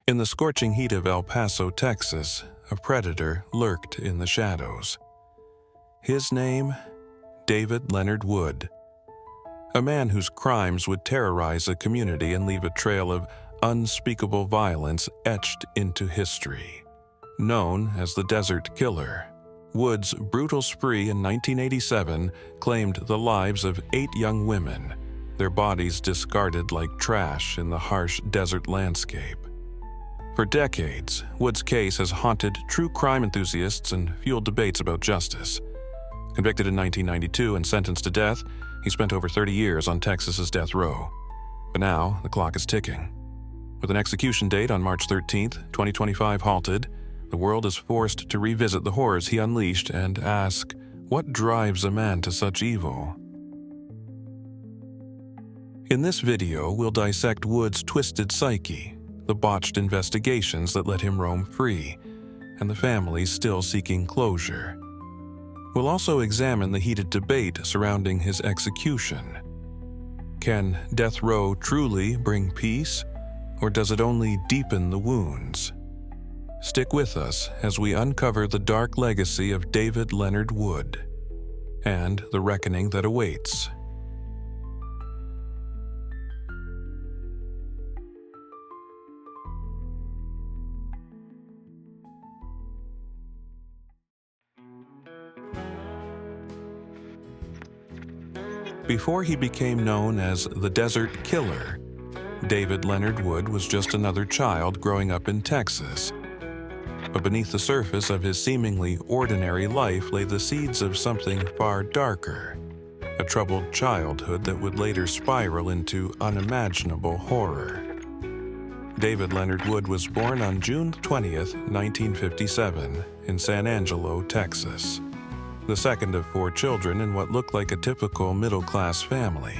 In the scorching heat of El Paso, Texas, a predator lurked in the shadows. His name? David Leonard Wood. A man whose crimes would terrorize a community and leave a trail of unspeakable violence etched into history. Known as the Desert Killer, Wood's brutal spree in 1987 claimed the lives of 8 young women, their bodies discarded like trash in the harsh desert landscape. For decades, Wood's case has haunted true crime enthusiasts and fueled debates about justice. Convicted in 1992 and sentenced to death, he spent over 30 years on Texas's death row. But now, the clock is ticking. With an execution date on March 13, 2025 halted, the world is forced to revisit the horrors he unleashed and ask, what drives a man to such evil? In this video, we'll dissect Wood's twisted psyche, the botched investigations that let him roam free, and the families still seeking closure. We'll also examine the heated debate surrounding his execution. Can death row truly bring peace, or does it only deepen the wounds? Stick with us as we uncover the dark legacy of David Leonard Wood and the reckoning that awaits. Before he became known as the Desert Killer, David Leonard Wood was just another child growing up in Texas. But beneath the surface of his seemingly ordinary life lay the seeds of something far darker, a troubled childhood that would later spiral into unimaginable horror. David Leonard Wood was born on June 20, 1957, in San Angelo, Texas, the second of 4 children in what looked like a typical middle-class family.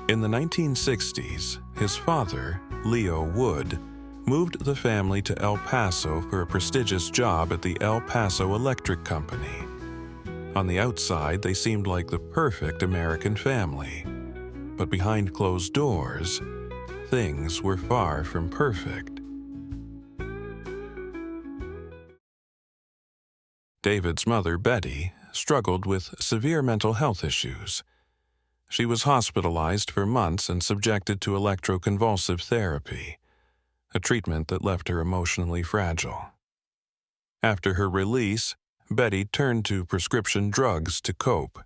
In the 1960s, his father, Leo Wood, moved the family to El Paso for a prestigious job at the El Paso Electric Company. On the outside, they seemed like the perfect American family. But behind closed doors, things were far from perfect. David's mother, Betty, struggled with severe mental health issues. She was hospitalized for months and subjected to electroconvulsive therapy, a treatment that left her emotionally fragile. After her release, Betty turned to prescription drugs to cope.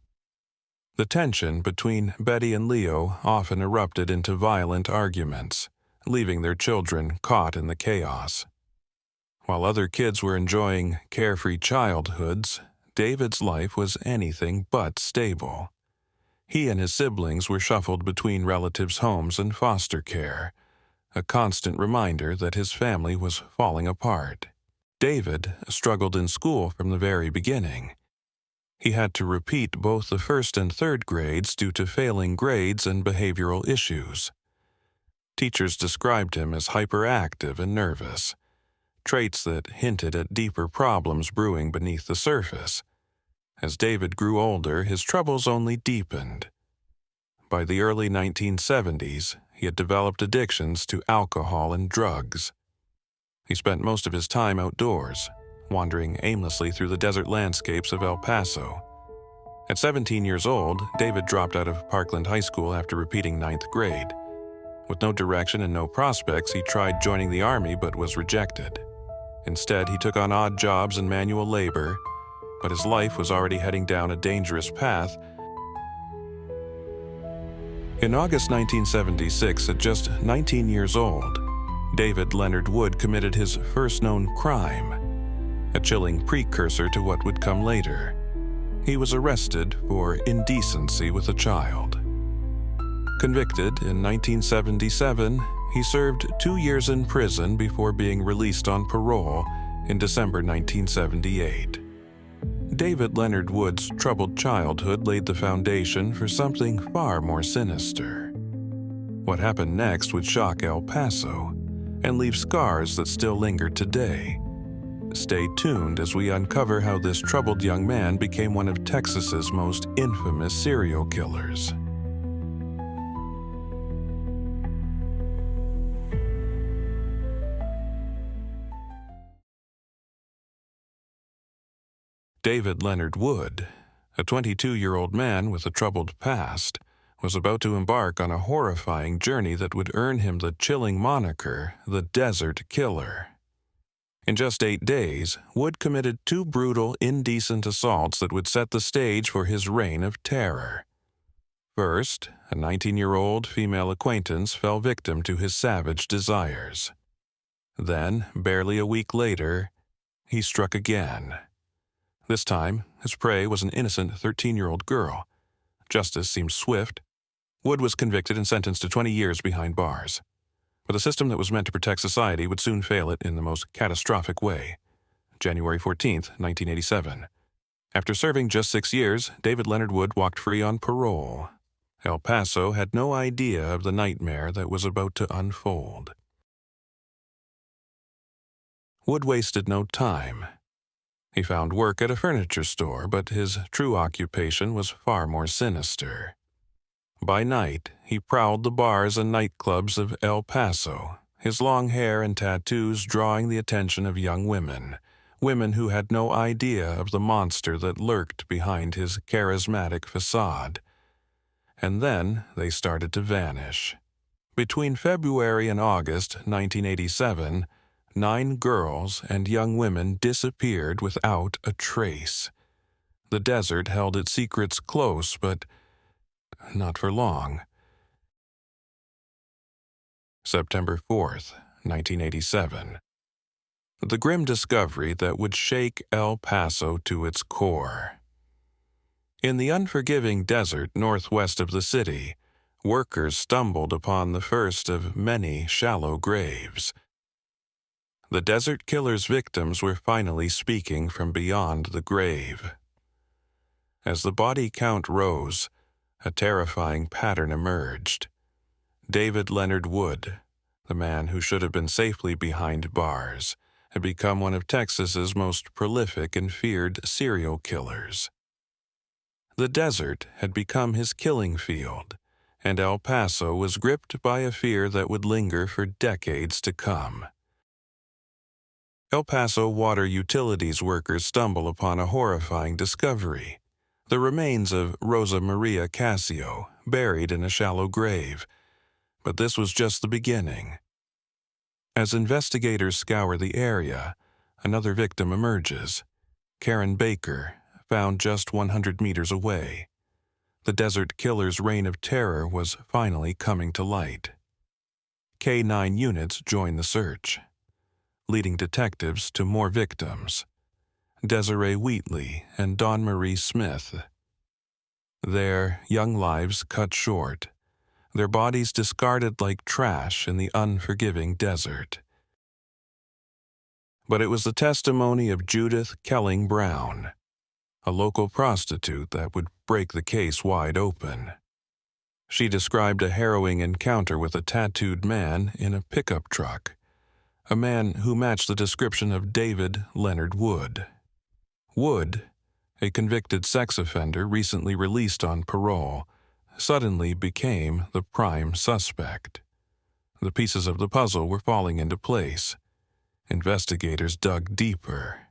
The tension between Betty and Leo often erupted into violent arguments, leaving their children caught in the chaos. While other kids were enjoying carefree childhoods, David's life was anything but stable. He and his siblings were shuffled between relatives' homes and foster care, a constant reminder that his family was falling apart. David struggled in school from the very beginning. He had to repeat both the 1st and 3rd grades due to failing grades and behavioral issues. Teachers described him as hyperactive and nervous, traits that hinted at deeper problems brewing beneath the surface. As David grew older, his troubles only deepened. By the early 1970s, he had developed addictions to alcohol and drugs. He spent most of his time outdoors, wandering aimlessly through the desert landscapes of El Paso. At 17 years old, David dropped out of Parkland High School after repeating 9th grade. With no direction and no prospects, he tried joining the Army but was rejected. Instead, he took on odd jobs and manual labor, but his life was already heading down a dangerous path. In August 1976, at just 19 years old, David Leonard Wood committed his first known crime, a chilling precursor to what would come later. He was arrested for indecency with a child. Convicted in 1977, he served 2 years in prison before being released on parole in December 1978. David Leonard Wood's troubled childhood laid the foundation for something far more sinister. What happened next would shock El Paso and leave scars that still linger today. Stay tuned as we uncover how this troubled young man became one of Texas's most infamous serial killers. David Leonard Wood, a 22-year-old man with a troubled past, was about to embark on a horrifying journey that would earn him the chilling moniker, the Desert Killer. In just 8 days, Wood committed 2 brutal, indecent assaults that would set the stage for his reign of terror. First, a 19-year-old female acquaintance fell victim to his savage desires. Then, barely a week later, he struck again. This time, his prey was an innocent 13-year-old girl. Justice seemed swift. Wood was convicted and sentenced to 20 years behind bars. But the system that was meant to protect society would soon fail it in the most catastrophic way. January 14, 1987. After serving just 6 years, David Leonard Wood walked free on parole. El Paso had no idea of the nightmare that was about to unfold. Wood wasted no time. He found work at a furniture store, but his true occupation was far more sinister. By night, he prowled the bars and nightclubs of El Paso, his long hair and tattoos drawing the attention of young women who had no idea of the monster that lurked behind his charismatic facade. And then they started to vanish. Between February and August 1987, 9 girls and young women disappeared without a trace. The desert held its secrets close, but not for long. September 4th, 1987. The grim discovery that would shake El Paso to its core. In the unforgiving desert northwest of the city, workers stumbled upon the first of many shallow graves. The desert killer's victims were finally speaking from beyond the grave. As the body count rose, a terrifying pattern emerged. David Leonard Wood, the man who should have been safely behind bars, had become one of Texas's most prolific and feared serial killers. The desert had become his killing field, and El Paso was gripped by a fear that would linger for decades to come. El Paso water utilities workers stumble upon a horrifying discovery: the remains of Rosa Maria Casio, buried in a shallow grave. But this was just the beginning. As investigators scour the area, another victim emerges: Karen Baker, found just 100 meters away. The desert killer's reign of terror was finally coming to light. K-9 units joined the search, leading detectives to more victims: Desiree Wheatley and Dawn Marie Smith. Their young lives cut short, their bodies discarded like trash in the unforgiving desert. But it was the testimony of Judith Kelling Brown, a local prostitute, that would break the case wide open. She described a harrowing encounter with a tattooed man in a pickup truck, a man who matched the description of David Leonard Wood. Wood, a convicted sex offender recently released on parole, suddenly became the prime suspect. The pieces of the puzzle were falling into place. Investigators dug deeper.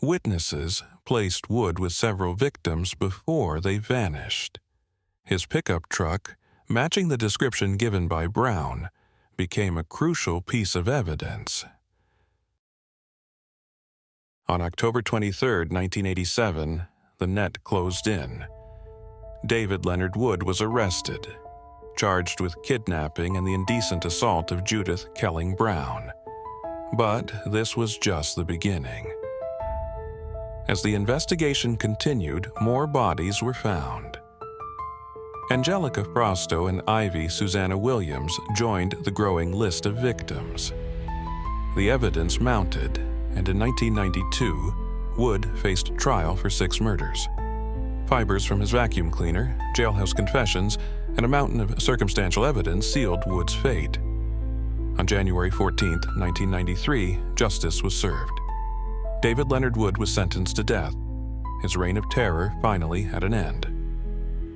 Witnesses placed Wood with several victims before they vanished. His pickup truck, matching the description given by Brown, became a crucial piece of evidence. On October 23, 1987, the net closed in. David Leonard Wood was arrested, charged with kidnapping and the indecent assault of Judith Kelling Brown. But this was just the beginning. As the investigation continued, more bodies were found. Angelica Frosto and Ivy Susanna Williams joined the growing list of victims. The evidence mounted, and in 1992, Wood faced trial for 6 murders. Fibers from his vacuum cleaner, jailhouse confessions, and a mountain of circumstantial evidence sealed Wood's fate. On January 14, 1993, justice was served. David Leonard Wood was sentenced to death. His reign of terror finally had an end.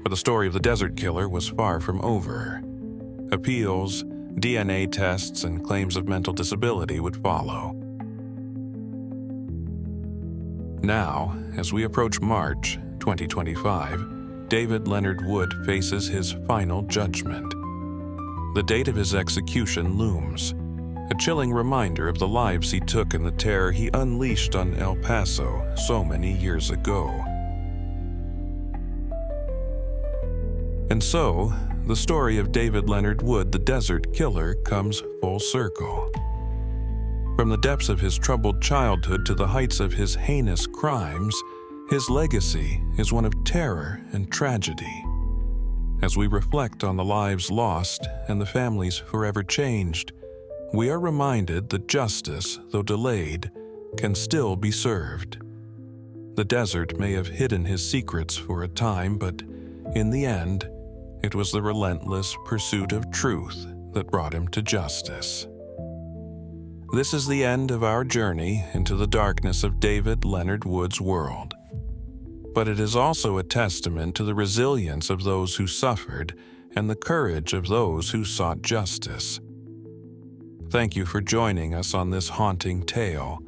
But the story of the desert killer was far from over. Appeals, DNA tests, and claims of mental disability would follow. Now, as we approach March 2025, David Leonard Wood faces his final judgment. The date of his execution looms, a chilling reminder of the lives he took in the terror he unleashed on El Paso so many years ago. And so, the story of David Leonard Wood, the Desert Killer, comes full circle. From the depths of his troubled childhood to the heights of his heinous crimes, his legacy is one of terror and tragedy. As we reflect on the lives lost and the families forever changed, we are reminded that justice, though delayed, can still be served. The desert may have hidden his secrets for a time, but in the end, it was the relentless pursuit of truth that brought him to justice. This is the end of our journey into the darkness of David Leonard Wood's world. But it is also a testament to the resilience of those who suffered and the courage of those who sought justice. Thank you for joining us on this haunting tale.